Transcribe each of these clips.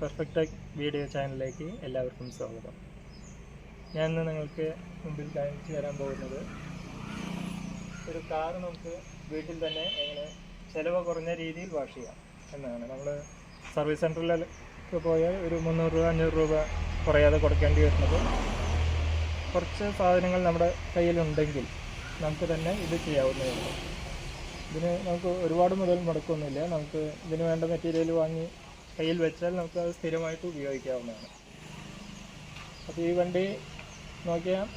Perfect video ചാനലിലേക്ക് എല്ലാവർക്കും സ്വാഗതം. ഞാൻ ഇന്ന് നിങ്ങൾക്ക് മുമ്പിൽ കാണിച്ചു തരാൻ പോകുന്നത് ഒരു കാർ നമുക്ക് വീട്ടിൽ തന്നെ എങ്ങനെ ചിലവ് കുറഞ്ഞ രീതിയിൽ വാഷ് ചെയ്യാം എന്നാണ്. നമ്മൾ സർവീസ് സെൻറ്ററിലൊക്കെ പോയാൽ ഒരു 300 രൂപ 500 രൂപ കുറയാതെ കൊടുക്കേണ്ടി വരുന്നത്. കുറച്ച് സാധനങ്ങൾ നമ്മുടെ കയ്യിലുണ്ടെങ്കിൽ നമുക്ക് തന്നെ ഇത് ചെയ്യാവുന്നതാണ്. ഇതിന് നമുക്ക് ഒരുപാട് മുതൽ മുടക്കൊന്നുമില്ല. നമുക്ക് ഇതിന് വേണ്ട മെറ്റീരിയൽ വാങ്ങി കയ്യിൽ വെച്ചാൽ നമുക്ക് അത് സ്ഥിരമായിട്ട് ഉപയോഗിക്കാവുന്നതാണ്. അപ്പോൾ ഈ വണ്ടി നോക്കിയാൽ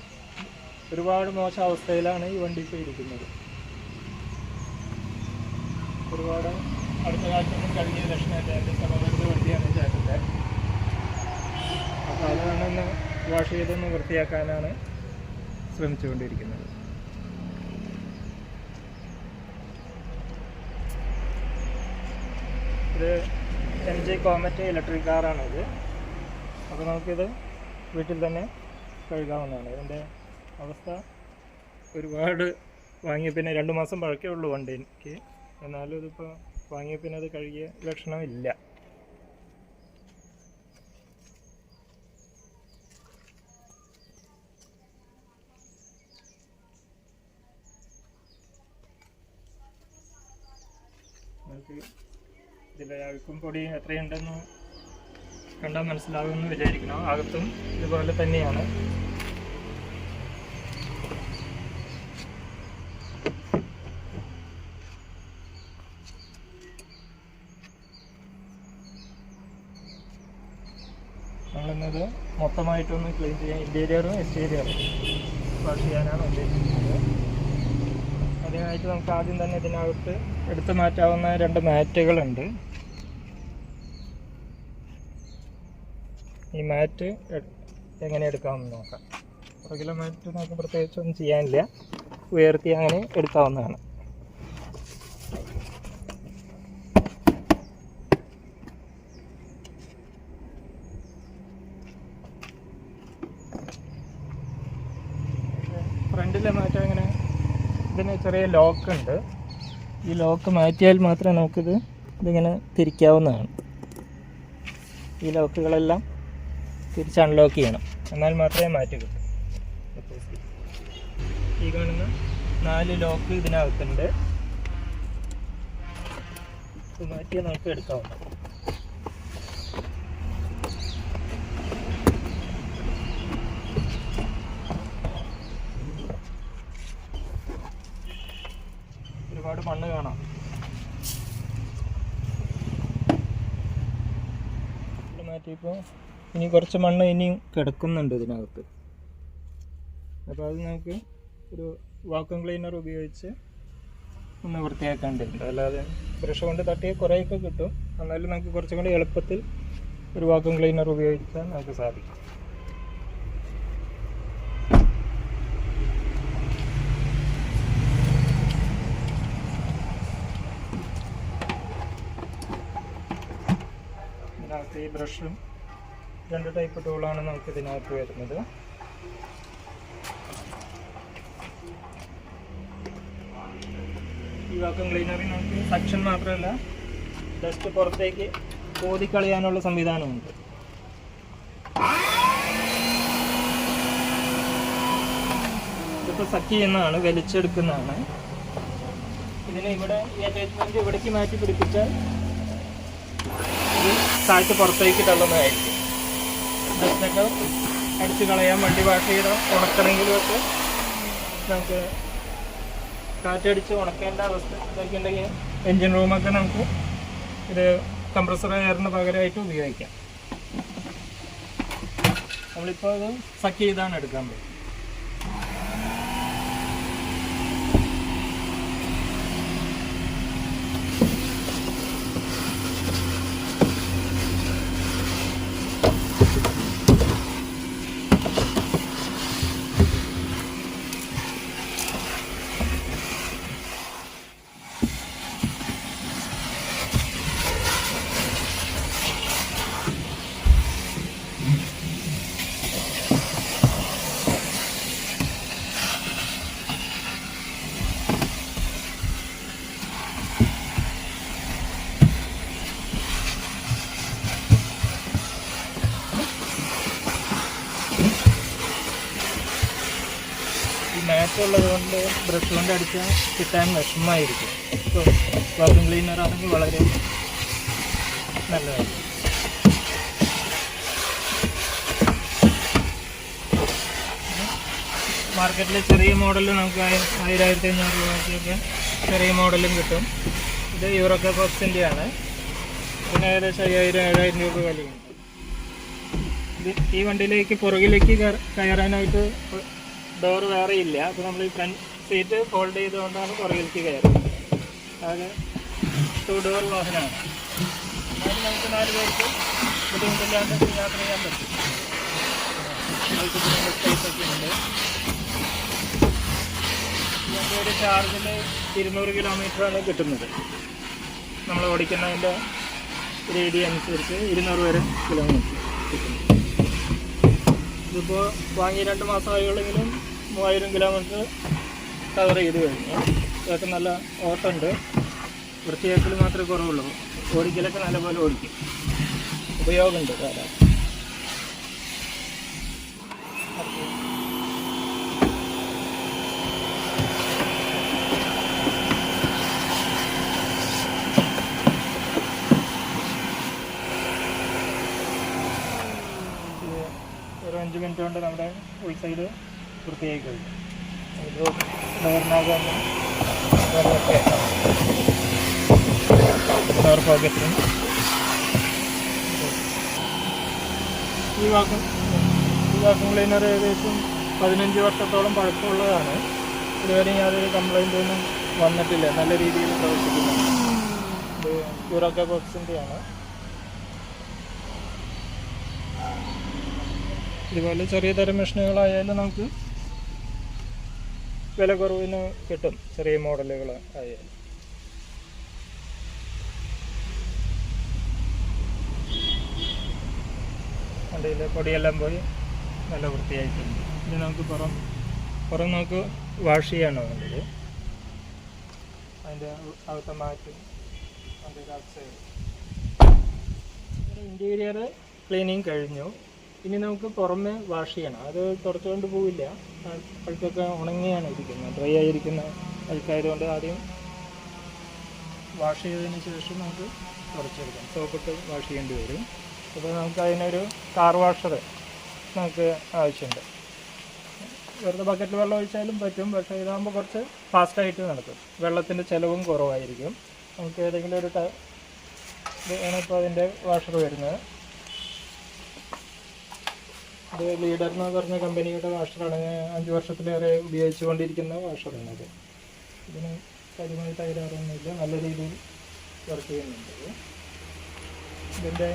ഒരുപാട് മോശം അവസ്ഥയിലാണ് ഈ വണ്ടി ഇപ്പോൾ ഇരിക്കുന്നത്. ഒരുപാട് അടുത്ത കാലത്തൊന്നും കഴിഞ്ഞ ലക്ഷണമില്ല. എൻ്റെ സമയത്ത് വണ്ടിയാണ് ചേട്ടൻ്റെ. അപ്പോൾ അതാണ് വാഷ് ചെയ്തൊന്ന് വൃത്തിയാക്കാനാണ് ശ്രമിച്ചുകൊണ്ടിരിക്കുന്നത്. ഇത് MG കോമറ്റ് ഇലക്ട്രിക് കാറാണിത്. അപ്പോൾ നമുക്കിത് വീട്ടിൽ തന്നെ കഴുകാവുന്നതാണ്. ഇതിൻ്റെ അവസ്ഥ ഒരുപാട് വാങ്ങിയ പിന്നെ 2 മാസം പഴക്കേ ഉള്ളൂ വണ്ടി എനിക്ക്. എന്നാലും ഇതിപ്പോൾ വാങ്ങിയ പിന്നെ അത് കഴുകിയ ലക്ഷണമില്ല. നമുക്ക് ഇതിലെ അഴുക്കും പൊടിയും എത്രയുണ്ടെന്ന് കണ്ടാൽ മനസ്സിലാകുമെന്ന് വിചാരിക്കണം. അകത്തും ഇതുപോലെ തന്നെയാണ്. നമ്മളിന്നത് മൊത്തമായിട്ടൊന്ന് ക്ലീൻ ചെയ്യാൻ, ഇൻറ്റീരിയറും എക്സ്റ്റീരിയറും വാഷ് ചെയ്യാനാണ് ഉദ്ദേശിക്കുന്നത്. അതിനായിട്ട് നമുക്ക് ആദ്യം തന്നെ ഇതിനകത്ത് എടുത്തു മാറ്റാവുന്ന 2 മാറ്റുകളുണ്ട്. ഈ മാറ്റ് എങ്ങനെ എടുക്കാമെന്ന് നോക്കാം. പുറകിലെ മാറ്റ് നമുക്ക് പ്രത്യേകിച്ചൊന്നും ചെയ്യാനില്ല, ഉയർത്തി അങ്ങനെ എടുക്കാവുന്നതാണ്. ഫ്രണ്ടിലെ മാറ്റ് അങ്ങനെ ഇതിന് ചെറിയ ലോക്ക് ഉണ്ട്. ഈ ലോക്ക് മാറ്റിയാൽ മാത്രമേ ഇതിങ്ങനെ തിരിക്കാവുന്നതാണ്. ഈ ലോക്കുകളെല്ലാം തിരിച്ച് അൺലോക്ക് ചെയ്യണം, എന്നാൽ മാത്രമേ മാറ്റി കിട്ടൂ. ഈ കാണുന്ന 4 ലോക്ക് ഇതിനകത്തുണ്ട്. ഇത് മാറ്റിയാൽ നമുക്ക് എടുക്കാവുന്നതാണ്. ഒരുപാട് മണ്ണ് കാണാം. മാറ്റിയപ്പോൾ ഇനി കുറച്ച് മണ്ണ് ഇനിയും കിടക്കുന്നുണ്ട് ഇതിനകത്ത്. അപ്പോൾ അത് നമുക്ക് ഒരു വാക്വം ക്ലീനർ ഉപയോഗിച്ച് ഒന്ന് വൃത്തിയാക്കേണ്ടതുണ്ട്. അല്ലാതെ ബ്രഷ് കൊണ്ട് തട്ടിയാൽ കുറേയൊക്കെ കിട്ടും. എന്നാലും നമുക്ക് കുറച്ചും കൂടി എളുപ്പത്തിൽ ഒരു വാക്വം ക്ലീനർ ഉപയോഗിച്ചാൽ നമുക്ക് സാധിക്കും. ഇതിനകത്ത് ഈ ബ്രഷും 2 ടൈപ്പ് ടൂളാണ് നമുക്ക് ഇതിനകത്ത് വരുന്നത്. ഈ വാക്വം ക്ലീനറിൽ നമുക്ക് സക്ഷൻ മാത്രമല്ല ഡസ്റ്റ് പുറത്തേക്ക് കോതിക്കളയാനുള്ള സംവിധാനമുണ്ട്. ഇതിപ്പോൾ സക്ക് ചെയ്യുന്നതാണ്, വലിച്ചെടുക്കുന്നതാണ്. ഇതിനെ ഇവിടെ ഈ അറ്റാച്ച്മെൻറ്റ് ഇവിടേക്ക് മാറ്റി പിടിപ്പിച്ചാൽ ഇത് കാറ്റ് പുറത്തേക്ക് തള്ളുന്നതായിരിക്കും. ഡസ്റ്റൊക്കെ അടിച്ച് കളയാൻ, വണ്ടി വാഷ് ചെയ്ത് ഉണക്കണമെങ്കിലും ഒക്കെ നമുക്ക് കാറ്റടിച്ച് ഉണക്കേണ്ട അവസ്ഥ ഇതൊക്കെയുണ്ടെങ്കിൽ എൻജിൻ റൂമൊക്കെ നമുക്ക് ഇത് കംപ്രസർ എയറിന് പകരമായിട്ട് ഉപയോഗിക്കാം. നമ്മളിപ്പോൾ ഇത് സക്ക് ചെയ്താണ് എടുക്കാൻ പറ്റും. ഡസ്റ്റ് ഉള്ളത് കൊണ്ട് ബ്രഷ് കൊണ്ട് അടിച്ചാൽ കിട്ടാൻ വിഷമമായിരിക്കും. ഇപ്പോൾ വാക്യൂം ക്ലീനർ ആണെങ്കിൽ വളരെ നല്ലതായിരിക്കും. മാർക്കറ്റിൽ ചെറിയ മോഡലിൽ നമുക്ക് 1500 രൂപയ്ക്കൊക്കെ ചെറിയ മോഡലും കിട്ടും. ഇത് യൂറോക്ക ബോക്സിൻ്റെ ആണ്. ഇതിന് ഏകദേശം 5000-7000 രൂപ വിലയുണ്ട്. ഈ വണ്ടിയിലേക്ക് പുറകിലേക്ക് കയറാനായിട്ട് ഡോർ വേറെ ഇല്ല. അപ്പോൾ നമ്മൾ ഈ ഫ്രണ്ട് സീറ്റ് ഫോൾഡ് ചെയ്തുകൊണ്ടാണ് പുറകിലേക്ക് കയറുന്നത്. ആകെ 2 ഡോർ വാഹനമാണ്. എന്നാലും നമുക്ക് 4 പേർക്ക് ബുദ്ധിമുട്ടില്ലാണ്ട് യാത്ര ചെയ്യാൻ പറ്റും. സ്പേസൊക്കെ ഉണ്ട്. ഇതിൻ്റെ ഒരു ചാർജിൽ 200 കിലോമീറ്ററാണ് കിട്ടുന്നത്. നമ്മൾ ഓടിക്കുന്നതിൻ്റെ രീതി അനുസരിച്ച് 200 വരെ കിലോമീറ്റർ കിട്ടുന്നു. ഇതിപ്പോൾ വാങ്ങി 2 മാസമായുള്ളെങ്കിലും 3000 കിലോമീറ്റർ കവർ ചെയ്ത് കഴിഞ്ഞു. ഇതൊക്കെ നല്ല ഓട്ടമുണ്ട്. വൃത്തിയാക്കൽ മാത്രമേ കുറവുള്ളൂ. ഓടിക്കലൊക്കെ നല്ലപോലെ ഓടിക്കും. ഉപയോഗമുണ്ട് ധാരാളം. ഒരു 5 മിനിറ്റ് കൊണ്ട് നമ്മുടെ ഉൾസൈഡ് വൃത്തിയായി കഴിയും. ഇത് ഡോറിനകം ഡോർ പോക്കറ്റും ഈ വാക്യൂം ക്ലീനർ ഏകദേശം 15 വർഷത്തോളം പഴക്കമുള്ളതാണ്. ഇതുവരെ യാതൊരു കംപ്ലൈൻ്റൊന്നും വന്നിട്ടില്ല. നല്ല രീതിയിൽ പ്രവർത്തിക്കുന്നുണ്ട്. ഇത് യൂറോക്ക ബോക്സിൻ്റെയാണ്. ഇതുപോലെ ചെറിയ തരം മെഷീനുകളായാലും നമുക്ക് വില കുറവിന് കിട്ടും. ചെറിയ മോഡലുകൾ ആയാലും. വണ്ടിയിൽ പൊടിയെല്ലാം പോയി നല്ല വൃത്തിയായിട്ടുണ്ട്. ഇത് നമുക്ക് പുറം നമുക്ക് വാഷ് ചെയ്യണം വേണ്ടത്. അതിൻ്റെ അകത്തെ മാറ്റും അതിൻ്റെ ഔട്ട്സൈഡ്. ഇൻറ്റീരിയർ ക്ലീനിങ് കഴിഞ്ഞു. ഇനി നമുക്ക് പുറമെ വാഷ് ചെയ്യണം. അത് തുടച്ചുകൊണ്ട് പോവില്ല. അഴുക്കൊക്കെ ഉണങ്ങിയാണ് ഇരിക്കുന്നത്. ഡ്രൈ ആയിരിക്കുന്ന അഴുക്കായതുകൊണ്ട് ആദ്യം വാഷ് ചെയ്തതിന് ശേഷം നമുക്ക് തുടച്ചെടുക്കാം. സോപ്പിട്ട് വാഷ് ചെയ്യേണ്ടി വരും. അപ്പോൾ നമുക്ക് അതിനൊരു കാർ വാഷർ നമുക്ക് ആവശ്യമുണ്ട്. വെറുതെ ബക്കറ്റിൽ വെള്ളം ഒഴിച്ചാലും പറ്റും. പക്ഷേ ഇതാകുമ്പോൾ കുറച്ച് ഫാസ്റ്റായിട്ട് നടക്കും. വെള്ളത്തിൻ്റെ ചിലവും കുറവായിരിക്കും. നമുക്ക് ഏതെങ്കിലും ഒരു ആണ് ഇപ്പോൾ അതിൻ്റെ വാഷർ വരുന്നത്. ഇത് ലീഡർ എന്ന് പറഞ്ഞ കമ്പനിയുടെ വാഷറാണ്. 5 വർഷത്തിലേറെ ഉപയോഗിച്ചു കൊണ്ടിരിക്കുന്ന വാഷറാണത്. ഇതിന് കാര്യമായി തകരാറൊന്നുമില്ല. നല്ല രീതിയിൽ വർക്ക് ചെയ്യുന്നുണ്ട്. ഇത്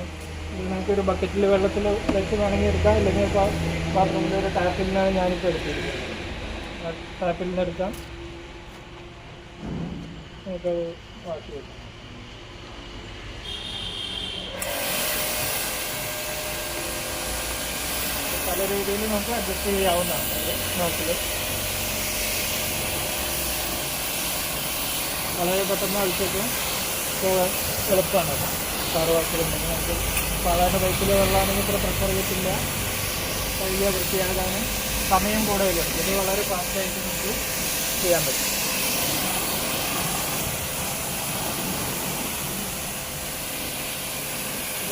നമുക്കൊരു ബക്കറ്റിൽ വെള്ളത്തിൽ വെച്ച് വേണമെങ്കിൽ എടുക്കാം. ഇല്ലെങ്കിൽ ബാത്റൂമിൽ ഒരു ടാപ്പിൽ നിന്നാണ് ഞാനിപ്പോൾ എടുത്തിരിക്കുന്നത്. ടാപ്പിൽ നിന്ന് എടുക്കാം. നമുക്കത് വാഷ് ചെയ്യാം. പല രീതിയിൽ നമുക്ക് അഡ്ജസ്റ്റ് ചെയ്യാവുന്നതാണ്. നോക്കിൽ വളരെ പെട്ടെന്ന് അഴിച്ചൊക്കെ എളുപ്പമാണ്. കാർ വാഷിലുണ്ടെങ്കിൽ നമുക്ക് സാധാരണ ബൈക്കിലെ വെള്ളമാണെങ്കിൽ ഇത്ര പ്രഷർ കിട്ടില്ല. കഴുകിയ വൃത്തിയാകാനും സമയം കൂടുതലുണ്ട്. ഇത് വളരെ ഫാസ്റ്റായിട്ട് നമുക്ക് ചെയ്യാൻ പറ്റും.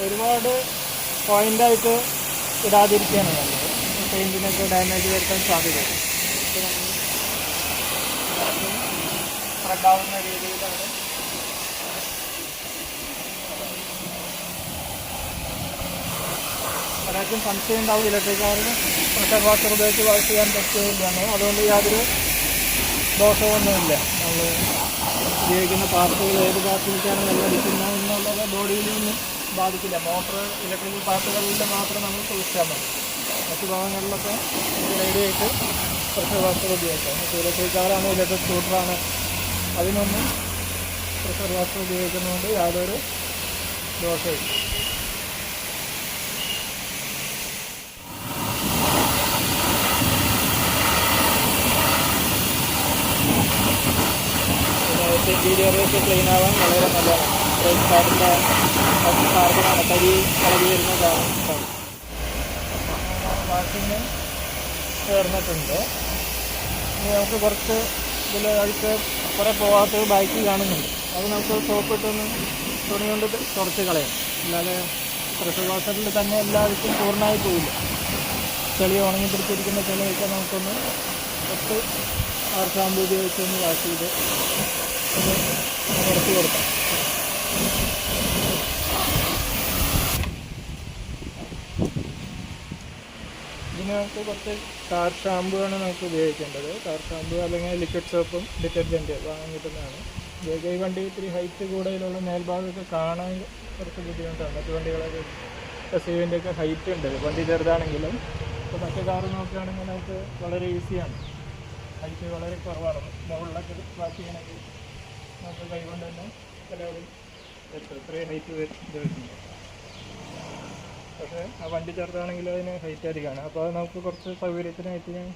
ഒരുപാട് പോയിൻ്റായിട്ട് ഇടാതിരിക്കുകയാണ് നല്ലത്. പെയിൻറ്റിനൊക്കെ ഡാമേജ് വരുത്താൻ സാധ്യതയുണ്ട്. സ്പ്രെഡാവുന്ന രീതിയിലാണ് പലർക്കും സംശയം ഉണ്ടാവും ഇലക്ട്രിക് കാറിന് പ്രഷർ വാഷർ ഉപയോഗിച്ച് വാഷ് ചെയ്യാൻ പറ്റുകയില്ലെന്ന്. അതുകൊണ്ട് യാതൊരു ദോഷമൊന്നുമില്ല. നമ്മൾ ഉപയോഗിക്കുന്ന പാർട്ടുകൾ ഏത് പാർട്ടിലേക്കാണ് വെള്ളമടിക്കുന്നത് എന്നുള്ളത് ബോഡിയിലൊന്നും ബാധിക്കില്ല. മോട്ടർ ഇലക്ട്രിക്കൽ പാർട്ടുകളിൽ മാത്രം നമ്മൾ സൂക്ഷിച്ചാൽ മതി. മറ്റു ഭാഗങ്ങളിലൊക്കെ റെഡിയായിട്ട് പ്രഷർ വാഷർ ഉപയോഗിക്കാം. ഇലക്ട്രിക് കാറാണ്, ഇലക്ട്രിക് സ്കൂട്ടറാണ്, അതിനൊന്നും പ്രഷർ വാഷർ ഉപയോഗിക്കുന്നതുകൊണ്ട് യാതൊരു ദോഷമില്ല. ഇൻറ്റീരിയറൊക്കെ ക്ലീൻ ആവാൻ വളരെ നല്ലതാണ്. ബ്രേക്ക് പാഡിൻ്റെ കാർബണാണ് കരി കളകി വരുന്ന കാരണം വാഷിന് ചേർന്നിട്ടുണ്ട്. ഇനി നമുക്ക് കുറച്ച് ഇതിൽ അഴുക്ക് കുറേ പോകാത്തത് ബാക്കി കാണുന്നുണ്ട്. അത് നമുക്ക് സോപ്പിട്ടൊന്ന് തുണി കൊണ്ട് തുടച്ച് കളയാം. അല്ലാതെ പ്രഷർ വാഷറിൽ തന്നെ എല്ലാവർക്കും പൂർണ്ണമായി പോവില്ല. ചെളി ഉണങ്ങി പിടിച്ചിരിക്കുന്ന ചെളിയൊക്കെ നമുക്കൊന്ന് കുറച്ച് ഷാമ്പു ഉപയോഗിച്ചൊന്ന് വാഷ് ചെയ്ത് ഒന്ന് നിർത്തി കൊടുക്കാം. ഇതിന് നമുക്ക് കുറച്ച് കാർ ഷാമ്പു ആണ് നമുക്ക് ഉപയോഗിക്കേണ്ടത്. കാർ ഷാമ്പു അല്ലെങ്കിൽ ലിക്വിഡ് സോപ്പും ഡിറ്റർജൻറ്റ് വാങ്ങാൻ കിട്ടുന്നതാണ്. ഈ വണ്ടി ഇത്തിരി ഹൈറ്റ് കൂടുതലുള്ള മേൽഭാഗമൊക്കെ കാണാൻ കുറച്ച് ബുദ്ധിമുട്ടാണ്. മറ്റു വണ്ടികളൊക്കെ SUV ഒക്കെ ഹൈറ്റ് ഉണ്ട്, വണ്ടി ചെറുതാണെങ്കിലും. ഇപ്പോൾ മറ്റു കാറ് നോക്കുകയാണെങ്കിൽ നമുക്ക് വളരെ ഈസിയാണ്. ഹൈറ്റ് വളരെ കുറവാണ്. മുകളിലൊക്കെ വാഷ് ചെയ്യണമെങ്കിൽ നമുക്ക് കൈകൊണ്ട് തന്നെ എല്ലാവരും ഇത്രയും ഹൈറ്റ് വരുന്നുണ്ട്. പക്ഷേ ആ വണ്ടി ചെറുതാണെങ്കിൽ അതിന് ഹൈറ്റ് അധികമാണ്. അപ്പോൾ അത് നമുക്ക് കുറച്ച് സൗകര്യത്തിനായിട്ട് ഞാൻ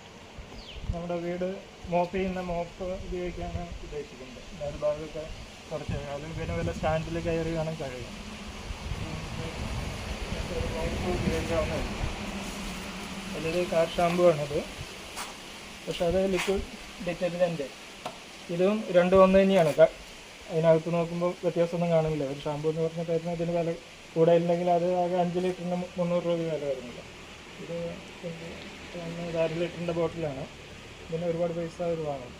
നമ്മുടെ വീട് മോപ്പ് ചെയ്യുന്ന മോപ്പ് ഉപയോഗിക്കാനാണ് ഉദ്ദേശിക്കുന്നത്. മേൽഭാഗമൊക്കെ കുറച്ച് അല്ലെങ്കിൽ പിന്നെ വല്ല സ്റ്റാൻഡിൽ കയറി വേണം കഴിയും മോപ്പ് ഉപയോഗിക്കാവുന്നതാണ്. അതിലൊരു കാർ ഷാമ്പു ആണത്. പക്ഷെ അത് ലിക്വിഡ് ഡിറ്റർജൻറ്റ്. ഇതും രണ്ടും ഒന്ന് തന്നെയാണ്. അതിനകത്ത് നോക്കുമ്പോൾ വ്യത്യാസമൊന്നും കാണില്ല. ഒരു ഷാമ്പു എന്ന് പറഞ്ഞ പേരിന് ഇതിന് വില കൂടുതലുണ്ടെങ്കിൽ അത് ആകെ 5 ലിറ്ററിന് 300 രൂപ വില വരുന്നില്ല. ഇത് 1 ലിറ്ററിൻ്റെ ബോട്ടിലാണ്. ഇതിന് ഒരുപാട് പൈസ അവർ വാങ്ങും.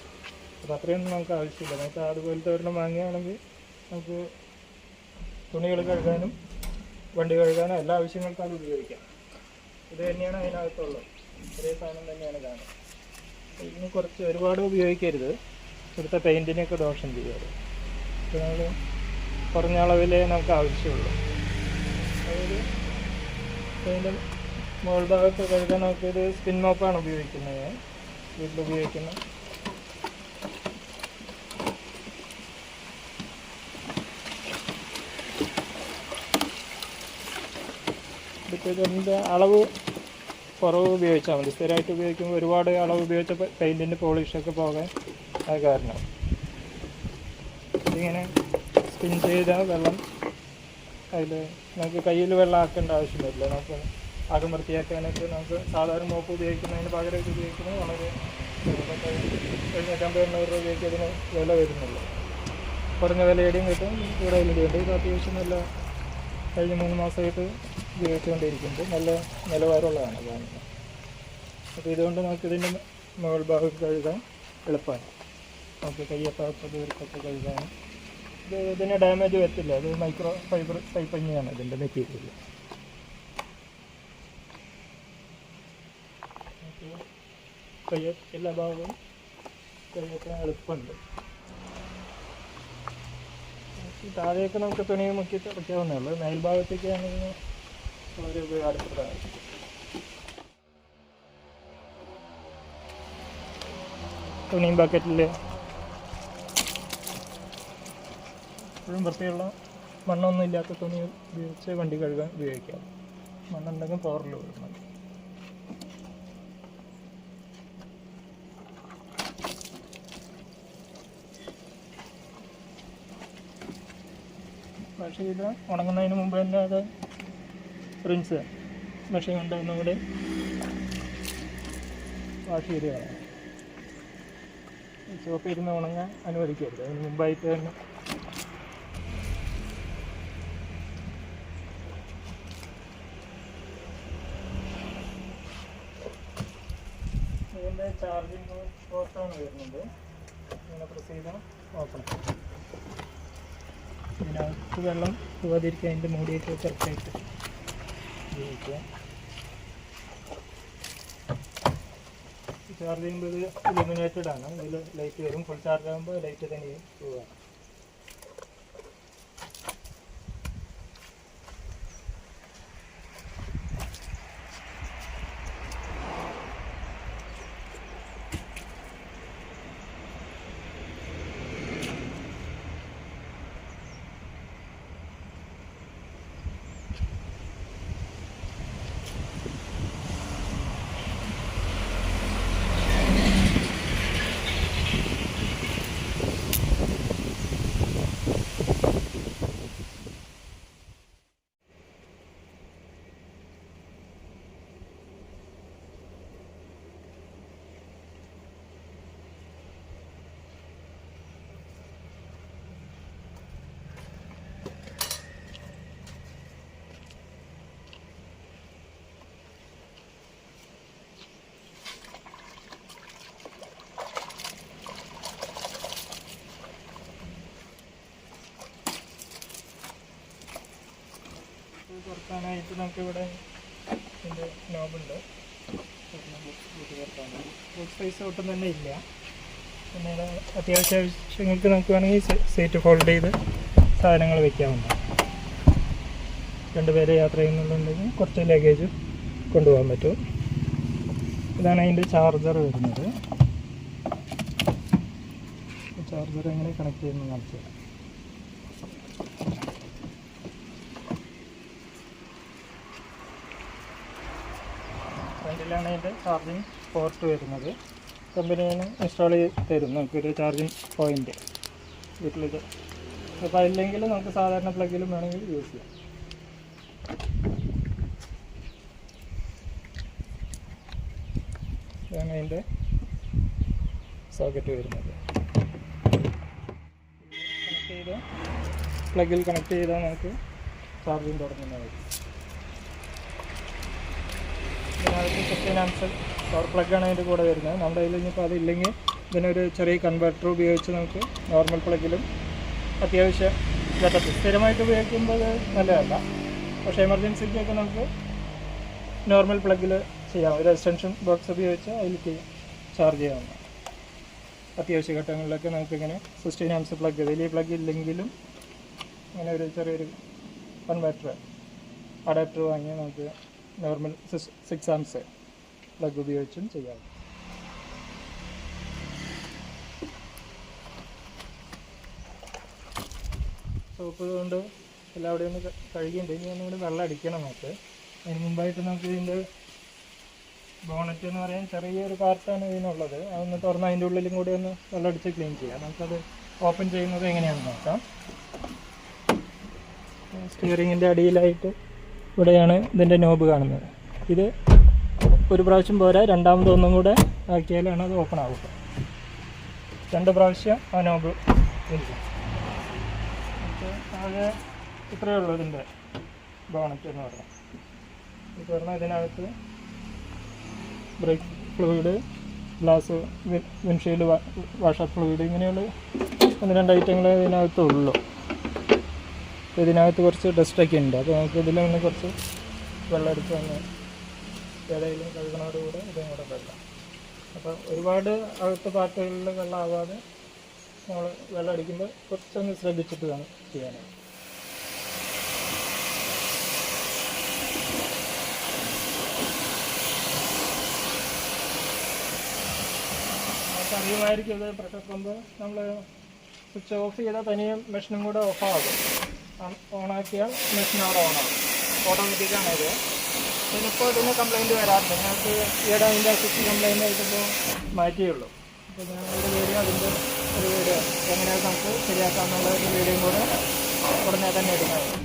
അപ്പോൾ അത്രയൊന്നും നമുക്ക് ആവശ്യമില്ല. നമുക്ക് അതുപോലത്തെ ഒരെണ്ണം വാങ്ങുകയാണെങ്കിൽ നമുക്ക് തുണികൾ കഴുകാനും വണ്ടി കഴുകാനും എല്ലാ ആവശ്യങ്ങൾക്കും അത് ഉപയോഗിക്കാം. ഇത് തന്നെയാണ് അതിനകത്തുള്ളത്. ഒരേ സാധനം തന്നെയാണ് കാണുന്നത്. ഇതിന് കുറച്ച് ഒരുപാട് ഉപയോഗിക്കരുത്. ഇവിടുത്തെ പെയിൻറ്റിനെയൊക്കെ ദോഷം ചെയ്യാറ്. അപ്പോൾ നമ്മൾ കുറഞ്ഞ അളവിലേ നമുക്ക് ആവശ്യമുള്ളൂ. അതായത് പെയിൻറ്റ് മുകൾ ഭാഗത്ത് കഴുകാൻ നമുക്കിത് സ്പിൻ മോപ്പാണ് ഉപയോഗിക്കുന്നത്. വീട്ടിലുപയോഗിക്കുന്ന ഡിറ്റർജൻറ്റിൻ്റെ അളവ് കുറവ് ഉപയോഗിച്ചാൽ മതി. സ്ഥിരമായിട്ട് ഉപയോഗിക്കുമ്പോൾ ഒരുപാട് അളവ് ഉപയോഗിച്ച പെയിൻറ്റിൻ്റെ പോളിഷൊക്കെ പോകാൻ അത് കാരണം. ഇതിങ്ങനെ സ്പിൻ ചെയ്ത വെള്ളം അതിൽ നമുക്ക് കയ്യിൽ വെള്ളം ആക്കേണ്ട ആവശ്യം വരില്ല. നമുക്ക് അകം വൃത്തിയാക്കാനൊക്കെ നമുക്ക് സാധാരണ മോപ്പ് ഉപയോഗിക്കുന്നതിന് പകരമൊക്കെ ഉപയോഗിക്കുന്നത് വളരെ 750-800 രൂപയ്ക്ക് അതിന് വില വരുന്നുള്ളൂ. കുറഞ്ഞ വിലയുടെയും കിട്ടും, കൂടുതലും കിട്ടും. ഇത് അത്യാവശ്യം നല്ല കഴിഞ്ഞ 3 മാസമായിട്ട് ഉപയോഗിച്ചുകൊണ്ടിരിക്കുന്നത് നല്ല നിലവാരമുള്ളതാണ് കാണുന്നത്. അപ്പോൾ ഇതുകൊണ്ട് നമുക്കിതിൻ്റെ മുകൾ ഭാഗം കഴുകാൻ എളുപ്പമാണ്. നമുക്ക് കയ്യപ്പാകത്ത് ദൂരത്തൊക്കെ കഴുകാനും ഇതിന് ഡാമേജ് വരത്തില്ല. അത് മൈക്രോ ഫൈബർ ടൈപ്പ് തന്നെയാണ് ഇതിൻ്റെ മെറ്റീരിയൽ. എല്ലാ ഭാഗവും കയ്യെത്താൻ എളുപ്പമുണ്ട്. താഴെയൊക്കെ നമുക്ക് തുണി മുക്കി തുടയ്ക്കാവുന്നേ ഉള്ളൂ. മേൽഭാഗത്തേക്കാണെങ്കിൽ വളരെ ഉപകാരപ്രദമാണ്. തുണിയും ബക്കറ്റിൽ എപ്പോഴും വൃത്തിയുള്ള മണ്ണൊന്നും ഇല്ലാത്ത തുണി ഉപയോഗിച്ച് വണ്ടി കഴുകാൻ ഉപയോഗിക്കാം. മണ്ണുണ്ടെങ്കിൽ പവറിൽ വിടണം. വാഷ് ചെയ്ത് ഉണങ്ങുന്നതിന് മുമ്പ് തന്നെ അത് റിൻസ് മെഷീൻ കൊണ്ട് ഒന്നുകൂടി വാഷ് ചെയ്ത് കളയാം. സോപ്പ് ഇരുന്ന് ഉണങ്ങാൻ അനുവദിക്കരുത്. അതിന് മുമ്പായിട്ട് തന്നെ ഇതിൻ്റെ ചാർജിങ് പോർട്ടാണ് വരുന്നത്. ഇങ്ങനെ പ്രസ് ചെയ്താൽ ഓപ്പൺ. ഇതിനകത്ത് വെള്ളം പോകാതിരിക്കുക അതിൻ്റെ മൂടിയൊക്കെ കറക്റ്റായിട്ട് ഉപയോഗിക്കുക. ചാർജ് ചെയ്യുമ്പോൾ ഇത് ഇലുമിനേറ്റഡ് ആണ്. ഇതിൽ ലൈറ്റ് വരും. ഫുൾ ചാർജ് ആകുമ്പോൾ ലൈറ്റ് തന്നെ പോവുകയാണ്. തുറക്കാനായിട്ട് നമുക്കിവിടെ ഇതിൻ്റെ നോബുണ്ട്. തുറക്കാണ് ബോക്സ് സ്പേസ് ഒട്ടും തന്നെ ഇല്ല. പിന്നെ അത്യാവശ്യ ആവശ്യങ്ങൾക്ക് നമുക്ക് വേണമെങ്കിൽ സീറ്റ് ഫോൾഡ് ചെയ്ത് സാധനങ്ങൾ വയ്ക്കാവുന്നതാണ്. 2 പേര് യാത്ര ചെയ്യുന്നുണ്ടെങ്കിൽ കുറച്ച് ലഗേജ് കൊണ്ടുപോകാൻ പറ്റും. ഇതാണ് അതിൻ്റെ ചാർജർ വരുന്നത്. ചാർജർ എങ്ങനെ കണക്ട് ചെയ്യുന്നത് കാണിച്ചു തരാം. ഫ്രണ്ടിലാണ് അതിൻ്റെ ചാർജിങ് പോർട്ട് വരുന്നത്. കമ്പനിയാണ് ഇൻസ്റ്റാൾ ചെയ്ത് തരും നമുക്കൊരു ചാർജിങ് പോയിൻ്റ് വീട്ടിലേക്ക്. അപ്പോൾ അതില്ലെങ്കിൽ നമുക്ക് സാധാരണ പ്ലഗിലും വേണമെങ്കിൽ യൂസ് ചെയ്യാം. ഇതാണ് അതിൻ്റെ സോക്കറ്റ് വരുന്നത്. കണക്ട് ചെയ്ത് പ്ലഗിൽ കണക്ട് ചെയ്താൽ നമുക്ക് ചാർജിങ് തുടങ്ങുന്നതായിരിക്കും. ഇതിനകത്ത് 15 ആംപ്സ് പവർ പ്ലഗാണ് അതിൻ്റെ കൂടെ വരുന്നത്. നമ്മുടെ കയ്യിൽ ഇനിയിപ്പോൾ അതില്ലെങ്കിൽ ഇതിനൊരു ചെറിയ കൺവെർട്ടർ ഉപയോഗിച്ച് നമുക്ക് നോർമൽ പ്ലഗിലും അത്യാവശ്യം ഘട്ടത്തിൽ സ്ഥിരമായിട്ട് ഉപയോഗിക്കുമ്പോൾ നല്ലതല്ല. പക്ഷേ എമർജൻസിക്കൊക്കെ നമുക്ക് നോർമൽ പ്ലഗിൽ ചെയ്യാം. ഒരു എക്സ്റ്റൻഷൻ ബോക്സ് ഉപയോഗിച്ച് അതിലേക്ക് ചാർജ് ചെയ്യാവുന്ന അത്യാവശ്യ ഘട്ടങ്ങളിലൊക്കെ നമുക്കിങ്ങനെ 16 ആംപ്സ് പ്ലഗ് വലിയ പ്ലഗ് ഇല്ലെങ്കിലും ഇങ്ങനെ ഒരു ചെറിയൊരു കൺവെർട്ടർ അഡാപ്റ്റർ വാങ്ങി നമുക്ക് നോർമൽ 6 ആംപ്സ് പ്ലഗ് ഉപയോഗിച്ചും ചെയ്യാം. സോപ്പ് കൊണ്ട് എല്ലാവിടെയും ഒന്ന് കഴുകിയിട്ട് ഇനി ഒന്നുകൂടി വെള്ളം അടിക്കണം നമുക്ക്. അതിന് മുമ്പായിട്ട് നമുക്ക് ഇതിൻ്റെ ബോണറ്റ് എന്ന് പറയാൻ ചെറിയൊരു പാർട്ടാണ് ഇതിനുള്ളത്. അതൊന്ന് തുറന്ന് അതിൻ്റെ ഉള്ളിലും കൂടി ഒന്ന് വെള്ളം അടിച്ച് ക്ലീൻ ചെയ്യാം. നമുക്കത് ഓപ്പൺ ചെയ്യുന്നത് എങ്ങനെയാണെന്ന് നോക്കാം. സ്റ്റിയറിങ്ങിൻ്റെ അടിയിലായിട്ട് ഇവിടെയാണ് ഇതിൻ്റെ നോബ് കാണുന്നത്. ഇത് ഒരു പ്രാവശ്യം പോരാ, രണ്ടാമത് ഒന്നും കൂടെ ആക്കിയാലാണ് അത് ഓപ്പൺ ആവുക. 2 പ്രാവശ്യം ആ നോബ് ഇരിക്കും. ആകെ ഇത്രയേ ഉള്ളൂ ഇതിൻ്റെ ബോണറ്റ് എന്ന് പറഞ്ഞാൽ. ഇത് പറഞ്ഞാൽ ഇതിനകത്ത് brake fluid, glass, windshield washer fluid, ഇങ്ങനെയുള്ള 1-2 ഐറ്റങ്ങളെ ഇതിനകത്തുള്ളൂ. ഇതിനകത്ത് കുറച്ച് ഡസ്റ്റൊക്കെ ഉണ്ട്. അപ്പോൾ നമുക്ക് ഇതിലൊന്ന് കുറച്ച് വെള്ളം എടുത്ത് വന്ന് ഇടയിലും കഴുകണോടുകൂടെ ഇതും കൂടെ വെള്ളം. അപ്പോൾ ഒരുപാട് അകത്ത് പാർട്ടുകളിൽ വെള്ളം ആവാതെ നമ്മൾ വെള്ളം അടിക്കുമ്പോൾ കുറച്ചൊന്ന് ശ്രദ്ധിച്ചിട്ട് വേണം ചെയ്യാനായിട്ട്. നമുക്ക് അറിയുമായിരിക്കും ഇത് പ്രഷർ പമ്പ് നമ്മൾ സ്വിച്ച് ഓഫ് ചെയ്താൽ തനിയെ മെഷീനും കൂടെ ഓഫാകും. ഓണാക്കിയാൽ മെഷീൻ അവിടെ ഓണാകും. ഓട്ടോമാറ്റിക്കാണ് ഇത്. ഇതിനിപ്പോൾ ഇതിന് കംപ്ലയിൻറ്റ് വരാറില്ല. ഞങ്ങൾക്ക് ഈയിടെ അതിൻ്റെ സ്വിച്ച് കംപ്ലയിൻ്റ് ആയിട്ടിപ്പോൾ മാറ്റിയുള്ളൂ. അപ്പോൾ ഞാനൊരു വീഡിയോ അതിൻ്റെ ഒരു വീഡിയോ എങ്ങനെയാണ് നമുക്ക് ശരിയാക്കാമെന്നുള്ള ഒരു വീഡിയോയും കൂടെ ഉടനെ തന്നെ ഇടുന്നതാണ്.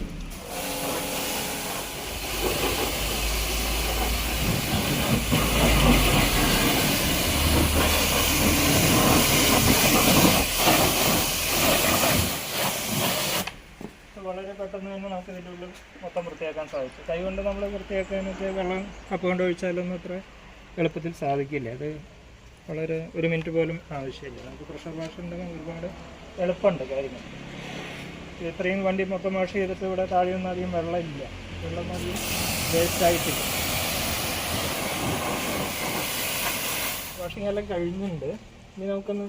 വളരെ പെട്ടെന്ന് തന്നെ നമുക്ക് ഇതിൻ്റെ ഉള്ളിൽ മൊത്തം വൃത്തിയാക്കാൻ സാധിച്ചു. കൈ കൊണ്ട് നമ്മൾ വൃത്തിയാക്കാന്ന് വെച്ചാൽ വെള്ളം കപ്പ് കൊണ്ട് ഒഴിച്ചാലൊന്നും അത്ര എളുപ്പത്തിൽ സാധിക്കില്ല. അത് വളരെ 1 മിനിറ്റ് പോലും ആവശ്യമില്ല. നമുക്ക് പ്രഷർ വാഷ് ഉണ്ടെങ്കിൽ ഒരുപാട് എളുപ്പമുണ്ട് കാര്യങ്ങൾ. ഇത്രയും വണ്ടി മൊത്തം വാഷ് ചെയ്തിട്ട് ഇവിടെ താഴെയൊന്നും അധികം വെള്ളമില്ല. വെള്ളം അധികം വേസ്റ്റ് ആയിട്ടില്ല. വാഷിംഗ് എല്ലാം കഴിഞ്ഞിട്ടുണ്ട്. ഇനി നമുക്കൊന്ന്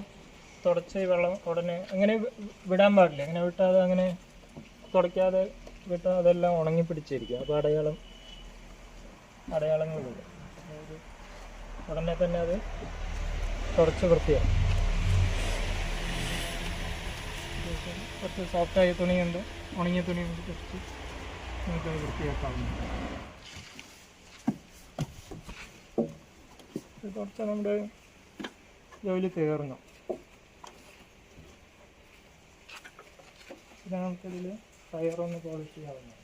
തുടച്ച് ഈ വെള്ളം ഉടനെ അങ്ങനെ വിടാൻ പാടില്ല. അങ്ങനെ വിട്ടാൽ അങ്ങനെ തുടയ്ക്കാതെ വിട്ടാൽ അതെല്ലാം ഉണങ്ങി പിടിച്ചിരിക്കും. അപ്പോൾ അടയാളങ്ങൾ വരും. ഉടനെ തന്നെ അത് തുടച്ച് വൃത്തിയാകും. കുറച്ച് സോഫ്റ്റായ തുണിയുണ്ട്, ഉണങ്ങിയ തുണിയുണ്ട്, കുറച്ച് നമുക്കത് വൃത്തിയാക്കാവുന്നതാണ്. കുറച്ച് നമ്മുടെ ജോലി തീർന്നു. ഇത് നമുക്കതിൽ ടയറൊന്ന് പോളിഷ് ചെയ്യാവുന്നതാണ്.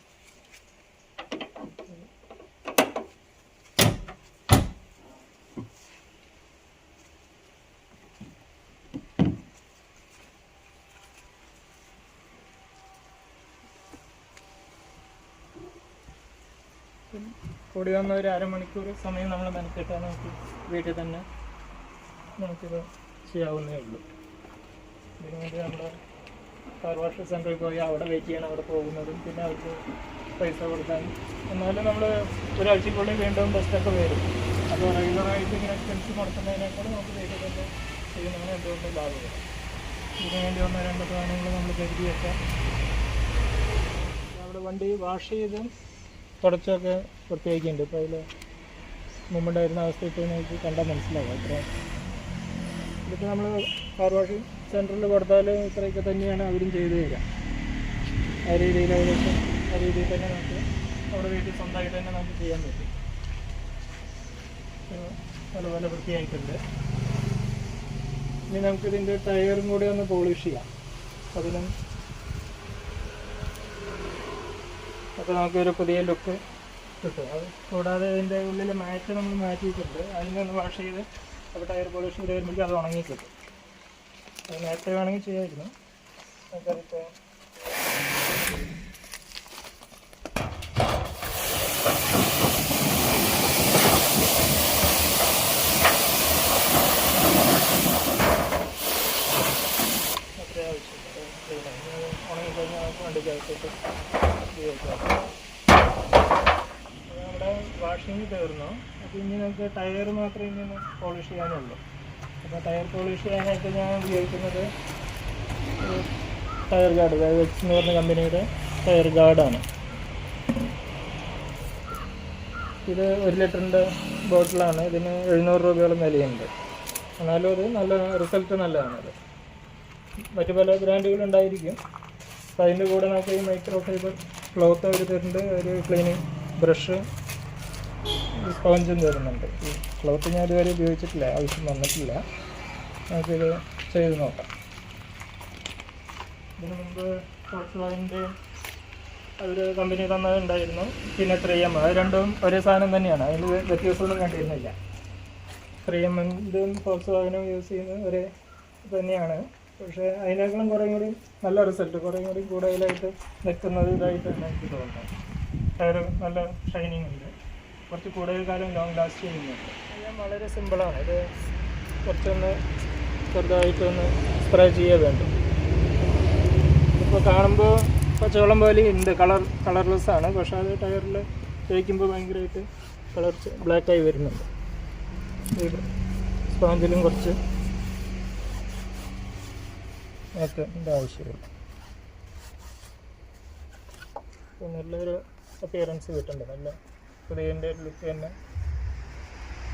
കൂടി വന്ന ഒരു അരമണിക്കൂർ സമയം നമ്മൾ മെനക്കെട്ടാൽ നമുക്ക് വീട്ടിൽ തന്നെ നമുക്കിത് ചെയ്യാവുന്നേ ഉള്ളൂ. ഇതിനുവേണ്ടി നമ്മൾ കാർ വാഷ് സെൻറ്ററിൽ പോയി അവിടെ വെയിറ്റ് ചെയ്യണം. അവിടെ പോകുന്നതും പിന്നെ അവർക്ക് പൈസ കൊടുക്കാൻ. എന്നാലും നമ്മൾ ഒരാഴ്ചക്കുള്ളിൽ വീണ്ടും ടെസ്റ്റൊക്കെ വരും. അപ്പോൾ റെഗുലറായിട്ട് ഇങ്ങനെ എക്സ്പെൻസ് കൊടുക്കുന്നതിനേക്കാൾ നമുക്ക് വീട്ടിൽ തന്നെ ചെയ്യുന്നതാണ് എന്തുകൊണ്ട് ലാഭകരം. ഇതിനു വേണ്ടി 1-2 സാധനങ്ങൾ നമ്മൾ കരുതി വെക്കാം. അവിടെ വണ്ടി വാഷ് ചെയ്ത് തുടച്ചൊക്കെ വൃത്തിയാക്കിയിട്ടുണ്ട്. ഇപ്പോൾ അതിൽ മുമ്പുണ്ടായിരുന്ന അവസ്ഥ ഇപ്പോൾ നമുക്ക് കണ്ടാൽ മനസ്സിലാവും. അത്ര ഇതിപ്പോൾ നമ്മൾ കാർ വാഷിംഗ് സെൻറ്ററിൽ കൊടുത്താൽ ഇത്രയൊക്കെ തന്നെയാണ് അവരും ചെയ്തു തരിക. ആ രീതിയിൽ ഏകദേശം ആ രീതിയിൽ തന്നെ നമുക്ക് നമ്മുടെ വീട്ടിൽ സ്വന്തമായിട്ട് തന്നെ നമുക്ക് ചെയ്യാൻ പറ്റും. നല്ലപോലെ വൃത്തിയായിട്ടുണ്ട്. ഇനി നമുക്കിതിൻ്റെ ടയറും കൂടി ഒന്ന് പോളിഷ് ചെയ്യാം. അപ്പോൾ നമുക്കൊരു പുതിയ ലുക്ക് കിട്ടും. അത് കൂടാതെ ഇതിൻ്റെ ഉള്ളിൽ മാറ്റ് നമ്മൾ മാറ്റിയിട്ടുണ്ട്. അതിനൊന്ന് വാഷ് ചെയ്ത് അപ്പോൾ ടയർ പോളിഷ് ചെയ്ത് വരുമ്പോഴേക്കും അത് ഉണങ്ങി കിട്ടും. അത് നേരത്തെ വേണമെങ്കിൽ ചെയ്യാമായിരുന്നു. നമുക്കതിപ്പോൾ ഉണങ്ങിക്കഴിഞ്ഞാൽ നമുക്ക് വണ്ടിക്കകത്തോട്ട് ഉപയോഗിക്കാം. നമ്മുടെ വാഷിങ് തീർന്നു. അപ്പോൾ ഇനി നമുക്ക് ടയർ മാത്രമേ ഇനി ഒന്ന് പോളിഷ് ചെയ്യാനുള്ളൂ. അപ്പോൾ ടയർ പോളിഷ് ചെയ്യാനായിട്ട് ഞാൻ ഉപയോഗിക്കുന്നത് ടയർ ഗാർഡ്, വെക്സ് എന്ന് പറഞ്ഞ കമ്പനിയുടെ ടയർ ഗാർഡാണ്. ഇത് 1 ലിറ്ററിൻ്റെ ബോട്ടിലാണ്. ഇതിന് 700 രൂപയോളം വിലയുണ്ട്. എന്നാലും അത് നല്ല റിസൾട്ട് നല്ലതാണത്. മറ്റു പല ബ്രാൻഡുകളുണ്ടായിരിക്കും. അപ്പോൾ അതിൻ്റെ കൂടെ നമുക്ക് ഈ മൈക്രോ ഫൈബർ ക്ലോത്ത് അവർ തരുന്നുണ്ട്. ഒരു ക്ലീനിങ് ബ്രഷ്, സ്പോഞ്ചും തരുന്നുണ്ട്. ഈ ക്ലോത്ത് ഞാൻ ഇതുവരെ ഉപയോഗിച്ചിട്ടില്ല, ആവശ്യം വന്നിട്ടില്ല. നമുക്കിത് ചെയ്ത് നോക്കാം. ഇതിന് മുമ്പ് ഫോക്സ്വാഗണിൻ്റെ അവർ കമ്പനി തന്നതുണ്ടായിരുന്നു. പിന്നെ 3M, അത് രണ്ടും ഒരേ സാധനം തന്നെയാണ്. അതിൽ വ്യത്യാസമൊന്നും കണ്ടിരുന്നില്ല. 3M ഇതും ഫോക്സ്വാഗനും യൂസ് ചെയ്യുന്നത് ഒരേ തന്നെയാണ്. പക്ഷേ അതിനേക്കാളും കുറേ കൂടി നല്ല റിസൾട്ട്, കുറേ കൂടി കൂടുതലായിട്ട് നിൽക്കുന്നത് ഇതായിട്ടാണ് എനിക്ക് തോന്നുന്നത്. ടയർ നല്ല ഷൈനിങ് ഉണ്ട്. കുറച്ച് കൂടുതൽ കാലം ലോങ് ലാസ്റ്റ് ചെയ്യുന്നുണ്ട്. ഞാൻ വളരെ സിമ്പിളാണ്. ഇത് കുറച്ചൊന്ന് ചെറുതായിട്ടൊന്ന് സ്പ്രേ ചെയ്യുക വേണ്ടു. ഇപ്പോൾ കാണുമ്പോൾ പച്ചവെള്ളം പോലെ ഉണ്ട്, കളർലെസ്സാണ്. പക്ഷേ അത് ടയറിൽ തേക്കുമ്പോൾ ഭയങ്കരമായിട്ട് കളർ ബ്ലാക്കായി വരുന്നുണ്ട്. സ്പോഞ്ചിലും കുറച്ച് ഇതിൻ്റെ ആവശ്യമില്ല. അപ്പോൾ നല്ലൊരു അപ്പിയറൻസ് കിട്ടുന്നുണ്ട്. നല്ല പുതിയതിൻ്റെ ലുക്ക് തന്നെ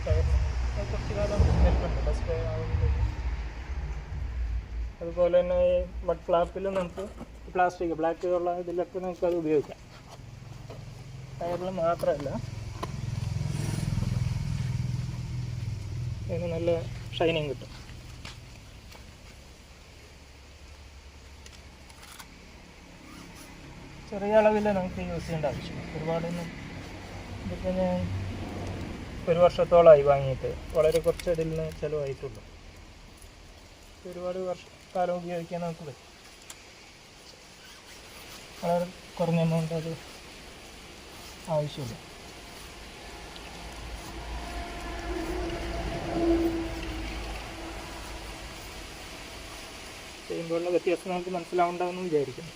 ടയറിന് കുറച്ച് കാലം നിൽക്കുന്നുണ്ട് ഡിസ്പ്ലേ ആവുന്നത്. അതുപോലെ തന്നെ ഈ മഡ് ഫ്ലാപ്പിലും നമുക്ക് പ്ലാസ്റ്റിക് ബ്ലാക്ക് ഉള്ള ഇതിലൊക്കെ നമുക്കത് ഉപയോഗിക്കാം. ടയറിൽ മാത്രമല്ല, ഇതിന് നല്ല ഷൈനിങ് കിട്ടും. ചെറിയ അളവിൽ നമുക്ക് യൂസ് ചെയ്യേണ്ട ആവശ്യമില്ല. ഒരുപാടൊന്നും. ഇതിപ്പോൾ ഞാൻ 1 വർഷത്തോളമായി വാങ്ങിയിട്ട്. വളരെ കുറച്ച് ഇതിൽ നിന്ന് ചിലവായിട്ടുള്ളൂ. ഒരുപാട് കാലം ഉപയോഗിക്കാൻ നമുക്ക് പറ്റും. വളരെ കുറഞ്ഞ എമൗണ്ട് അത് ആവശ്യമില്ല. ചെയ്യുമ്പോഴുള്ള വ്യത്യാസം നമുക്ക് മനസ്സിലാവുണ്ടാവുമെന്ന് വിചാരിക്കുന്നു.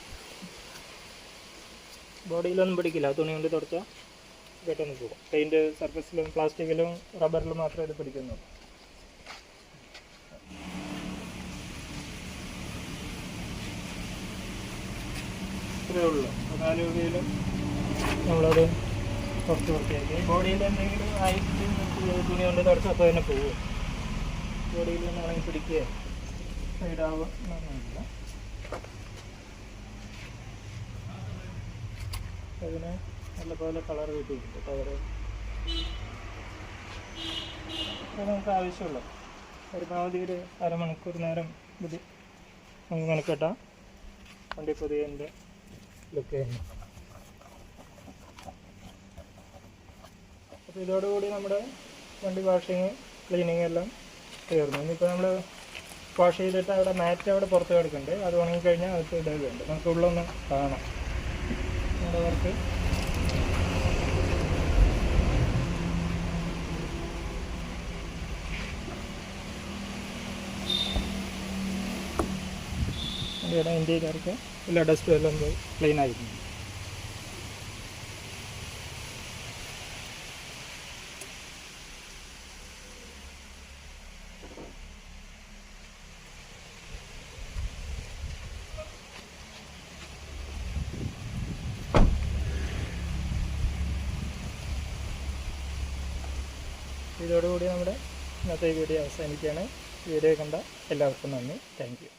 ബോഡിയിലൊന്നും പിടിക്കില്ല. തുണി കൊണ്ട് തുടച്ചാൽ പെട്ടെന്ന് പോകും. പെയിൻറ്റ് സർഫസിലും പ്ലാസ്റ്റിക്കിലും റബ്ബറിലും മാത്രമേ ഇത് പിടിക്കുന്നുള്ളൂ. ഇത്രയേ ഉള്ളൂ. 4 രൂപയിലും നമ്മളത് കുറച്ച് വൃത്തിയാക്കി. ബോഡിയിൽ എന്തെങ്കിലും ആയിട്ട് തുണി കൊണ്ട് തുടച്ചാൽ അപ്പോൾ തന്നെ പോകും. ബോഡിയിൽ നിന്ന് ഉണങ്ങി പിടിക്കുക സൈഡാവുക എന്നൊന്നുമില്ല. അതിന് നല്ലപോലെ കളർ കിട്ടിയിട്ടുണ്ട്. ടയർ നമുക്ക് ആവശ്യമുള്ളൂ. പരമാവധി ഒരു അരമണിക്കൂർ നേരം ഇത് നമുക്ക് മെനക്കെട്ടാം. വണ്ടി പുതിയതിൻ്റെ ലുക്ക് തന്നെ. അപ്പോൾ ഇതോടുകൂടി നമ്മുടെ വണ്ടി വാഷിങ് ക്ലീനിങ് എല്ലാം തീർന്നു. ഇനിയിപ്പോൾ നമ്മൾ വാഷ് ചെയ്തിട്ട് അവിടെ മാറ്റ് അവിടെ പുറത്ത് കിടക്കുന്നുണ്ട്. അത് ഉണങ്ങിക്കഴിഞ്ഞാൽ അത് ഇടുന്നുണ്ട്. നമുക്ക് ഉള്ളൊന്ന് കാണാം നമ്മുടെ വർക്ക്. വണ്ടിയുടെ ഇൻറ്റീരിയർക്ക് എല്ലാ ഡസ്റ്റും എല്ലാം ക്ലീൻ ആയിരുന്നു. ഇതോടുകൂടി നമ്മുടെ ഇന്നത്തെ വീഡിയോ അവസാനിക്കുകയാണ്. വീഡിയോ കണ്ട എല്ലാവർക്കും നന്ദി. Thank you.